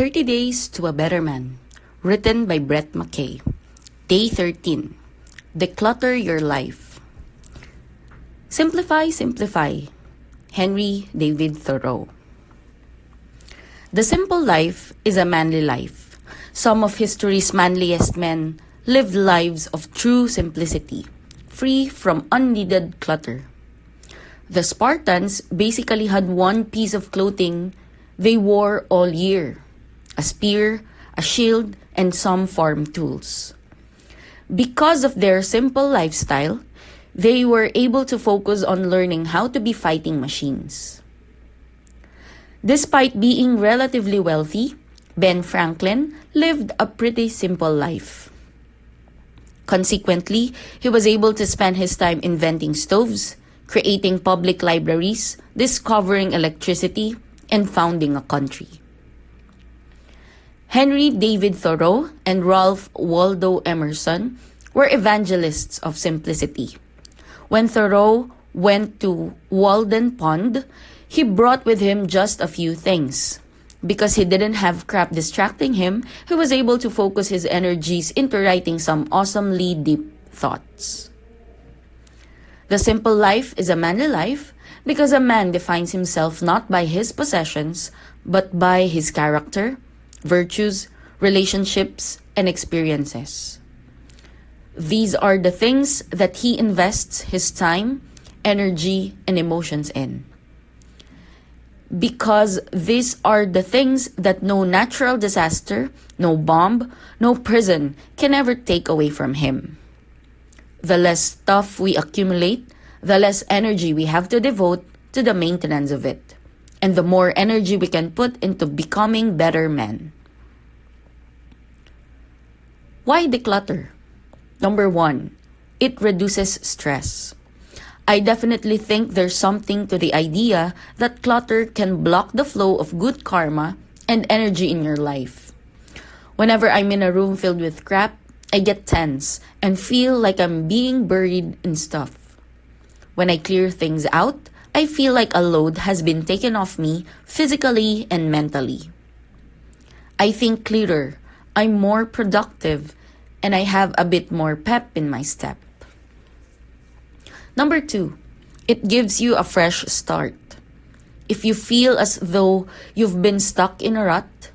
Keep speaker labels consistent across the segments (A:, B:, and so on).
A: 30 Days to a Better Man, written by MCKAY. Day 13. Declutter your life. Simplify, simplify. Henry David Thoreau. The simple life is a manly life. Some of history's manliest men lived lives of true simplicity, free from unneeded clutter. The Spartans basically had one piece of clothing they wore all year: a spear, a shield, and some farm tools. Because of their simple lifestyle, they were able to focus on learning how to be fighting machines. Despite being relatively wealthy, Ben Franklin lived a pretty simple life. Consequently, he was able to spend his time inventing stoves, creating public libraries, discovering electricity, and founding a country. Henry David Thoreau and Ralph Waldo Emerson were evangelists of simplicity. When Thoreau went to Walden Pond, he brought with him just a few things. Because he didn't have crap distracting him, he was able to focus his energies into writing some awesomely deep thoughts. The simple life is a manly life because a man defines himself not by his possessions, but by his character, virtues, relationships, and experiences. These are the things that he invests his time, energy, and emotions in. Because these are the things that no natural disaster, no bomb, no prison can ever take away from him. The less stuff we accumulate, the less energy we have to devote to the maintenance of it, and the more energy we can put into becoming better men. Why declutter? Number 1, it reduces stress. I definitely think there's something to the idea that clutter can block the flow of good karma and energy in your life. Whenever I'm in a room filled with crap, I get tense and feel like I'm being buried in stuff. When I clear things out, I feel like a load has been taken off me physically and mentally. I think clearer, I'm more productive, and I have a bit more pep in my step. Number 2, it gives you a fresh start. If you feel as though you've been stuck in a rut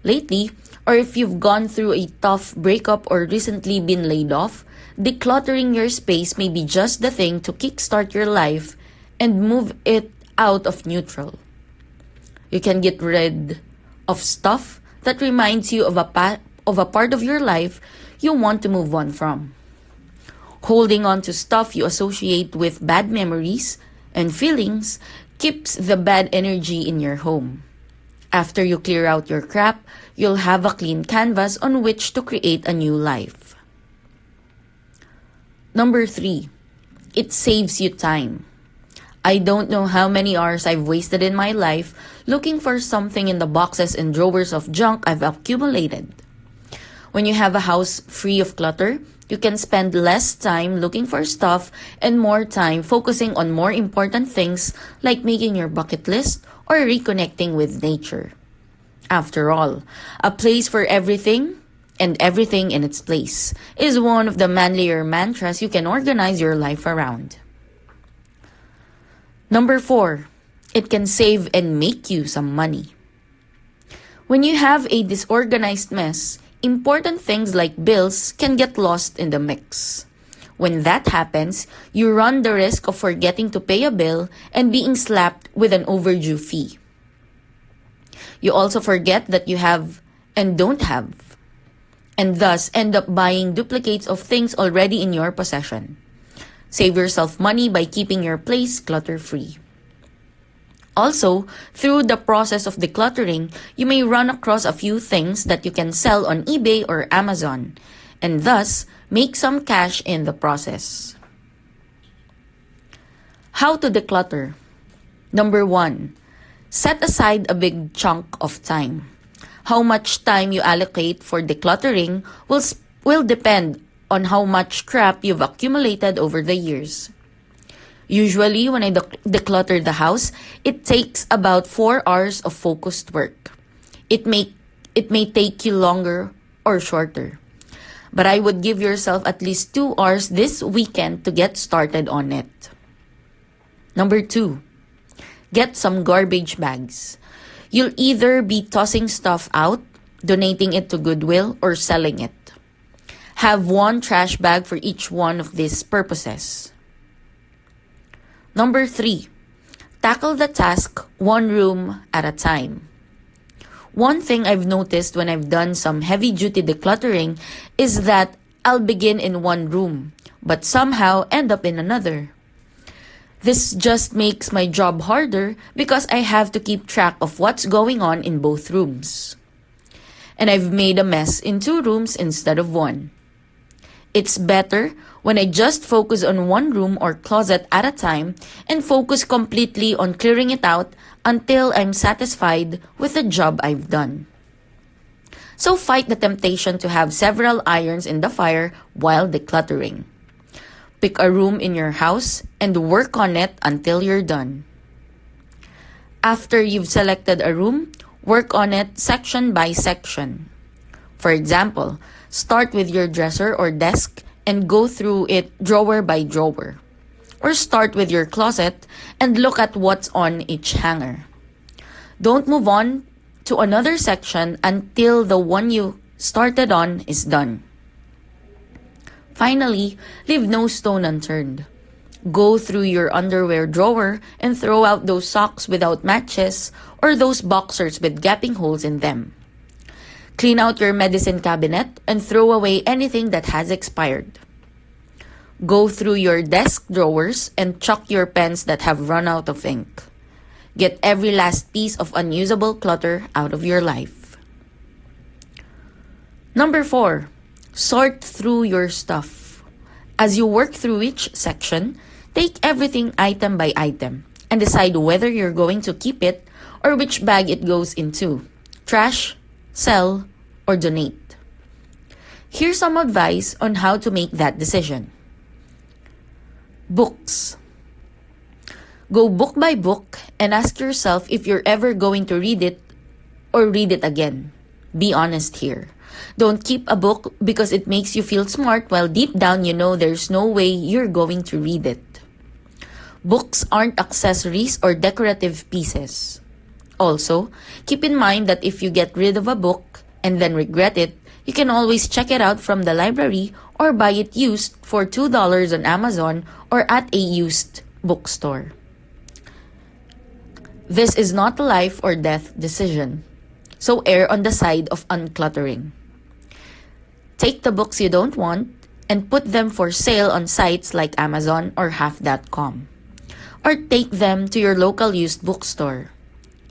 A: lately, or if you've gone through a tough breakup or recently been laid off, decluttering your space may be just the thing to kickstart your life and move it out of neutral. You can get rid of stuff that reminds you of a part of your life you want to move on from. Holding on to stuff you associate with bad memories and feelings keeps the bad energy in your home. After you clear out your crap, you'll have a clean canvas on which to create a new life. Number 3, it saves you time. I don't know how many hours I've wasted in my life looking for something in the boxes and drawers of junk I've accumulated. When you have a house free of clutter, you can spend less time looking for stuff and more time focusing on more important things like making your bucket list or reconnecting with nature. After all, a place for everything and everything in its place is one of the manlier mantras you can organize your life around. Number 4, it can save and make you some money. When you have a disorganized mess, important things like bills can get lost in the mix. When that happens, you run the risk of forgetting to pay a bill and being slapped with an overdue fee. You also forget that you have and don't have, and thus end up buying duplicates of things already in your possession. Save yourself money by keeping your place clutter-free. Also, through the process of decluttering, you may run across a few things that you can sell on eBay or Amazon, and thus make some cash in the process. How to declutter? Number 1, set aside a big chunk of time. How much time you allocate for decluttering will depend on how much crap you've accumulated over the years. Usually, when I declutter the house, it takes about 4 hours of focused work. It may It may take you longer or shorter, but I would give yourself at least 2 hours this weekend to get started on it. Number 2, get some garbage bags. You'll either be tossing stuff out, donating it to Goodwill, or selling it. Have one trash bag for each one of these purposes. Number 3, tackle the task one room at a time. One thing I've noticed when I've done some heavy-duty decluttering is that I'll begin in one room, but somehow end up in another. This just makes my job harder because I have to keep track of what's going on in both rooms. And I've made a mess in 2 rooms instead of one. It's better when I just focus on one room or closet at a time and focus completely on clearing it out until I'm satisfied with the job I've done. So fight the temptation to have several irons in the fire while decluttering. Pick a room in your house and work on it until you're done. After you've selected a room, work on it section by section. For example, start with your dresser or desk and go through it drawer by drawer. Or start with your closet and look at what's on each hanger. Don't move on to another section until the one you started on is done. Finally, leave no stone unturned. Go through your underwear drawer and throw out those socks without matches or those boxers with gaping holes in them. Clean out your medicine cabinet and throw away anything that has expired. Go through your desk drawers and chuck your pens that have run out of ink. Get every last piece of unusable clutter out of your life. Number 4, sort through your stuff. As you work through each section, take everything item by item and decide whether you're going to keep it or which bag it goes into: trash, sell, or donate. Here's some advice on how to make that decision. Books. Go book by book and ask yourself if you're ever going to read it or read it again. Be honest here. Don't keep a book because it makes you feel smart while deep down you know there's no way you're going to read it. Books aren't accessories or decorative pieces. Also, keep in mind that if you get rid of a book and then regret it, you can always check it out from the library or buy it used for $2 on Amazon or at a used bookstore. This is not a life or death decision, so err on the side of uncluttering. Take the books you don't want and put them for sale on sites like Amazon or half.com. Or take them to your local used bookstore.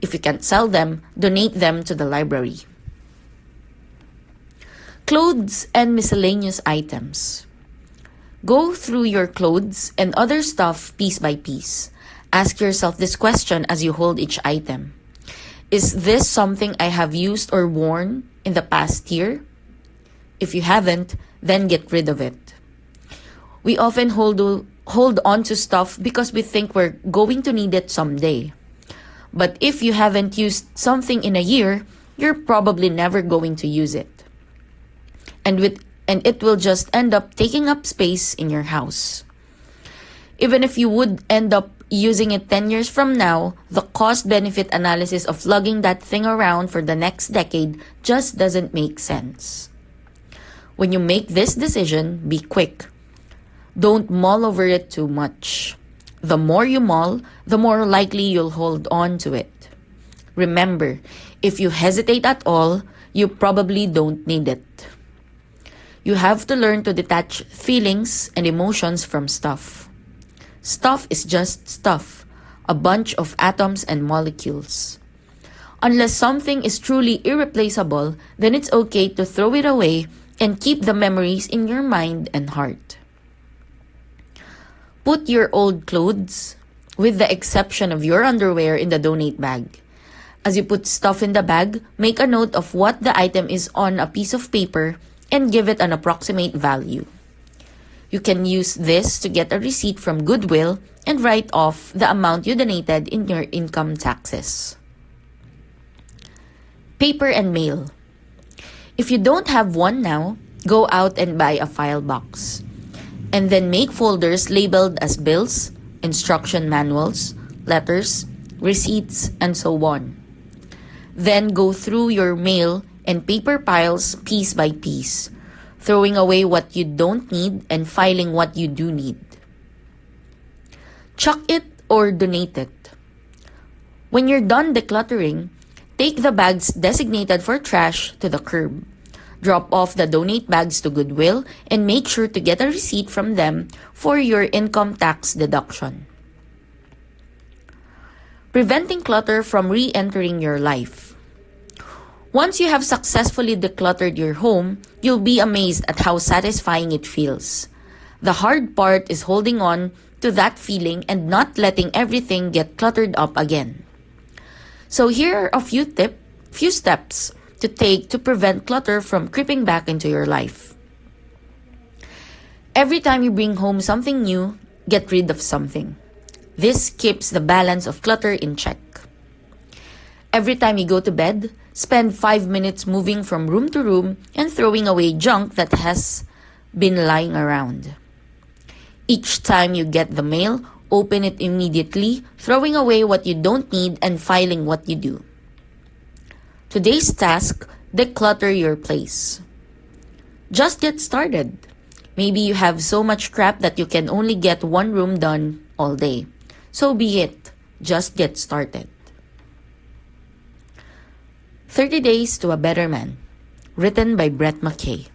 A: If you can't sell them, donate them to the library. Clothes and miscellaneous items. Go through your clothes and other stuff piece by piece. Ask yourself this question as you hold each item. Is this something I have used or worn in the past year? If you haven't, then get rid of it. We often hold on to stuff because we think we're going to need it someday. But if you haven't used something in a year, you're probably never going to use it. And it will just end up taking up space in your house. Even if you would end up using it 10 years from now, the cost-benefit analysis of lugging that thing around for the next decade just doesn't make sense. When you make this decision, be quick. Don't mull over it too much. The more you mull, the more likely you'll hold on to it. Remember, if you hesitate at all, you probably don't need it. You have to learn to detach feelings and emotions from stuff. Stuff is just stuff, a bunch of atoms and molecules. Unless something is truly irreplaceable, then it's okay to throw it away and keep the memories in your mind and heart. Put your old clothes, with the exception of your underwear, in the donate bag. As you put stuff in the bag, make a note of what the item is on a piece of paper and give it an approximate value. You can use this to get a receipt from Goodwill and write off the amount you donated in your income taxes. Paper and mail. If you don't have one now, go out and buy a file box. And then make folders labeled as bills, instruction manuals, letters, receipts, and so on. Then go through your mail and paper piles piece by piece, throwing away what you don't need and filing what you do need. Chuck it or donate it. When you're done decluttering, take the bags designated for trash to the curb. Drop off the donate bags to Goodwill and make sure to get a receipt from them for your income tax deduction. Preventing clutter from re-entering your life. Once you have successfully decluttered your home, you'll be amazed at how satisfying it feels. The hard part is holding on to that feeling and not letting everything get cluttered up again. So here are a few steps to take to prevent clutter from creeping back into your life. Every time you bring home something new, get rid of something. This keeps the balance of clutter in check. Every time you go to bed, spend 5 minutes moving from room to room and throwing away junk that has been lying around. Each time you get the mail, open it immediately, throwing away what you don't need and filing what you do. Today's task, declutter your place. Just get started. Maybe you have so much crap that you can only get one room done all day. So be it. Just get started. 30 Days to a Better Man. Written by MCKAY.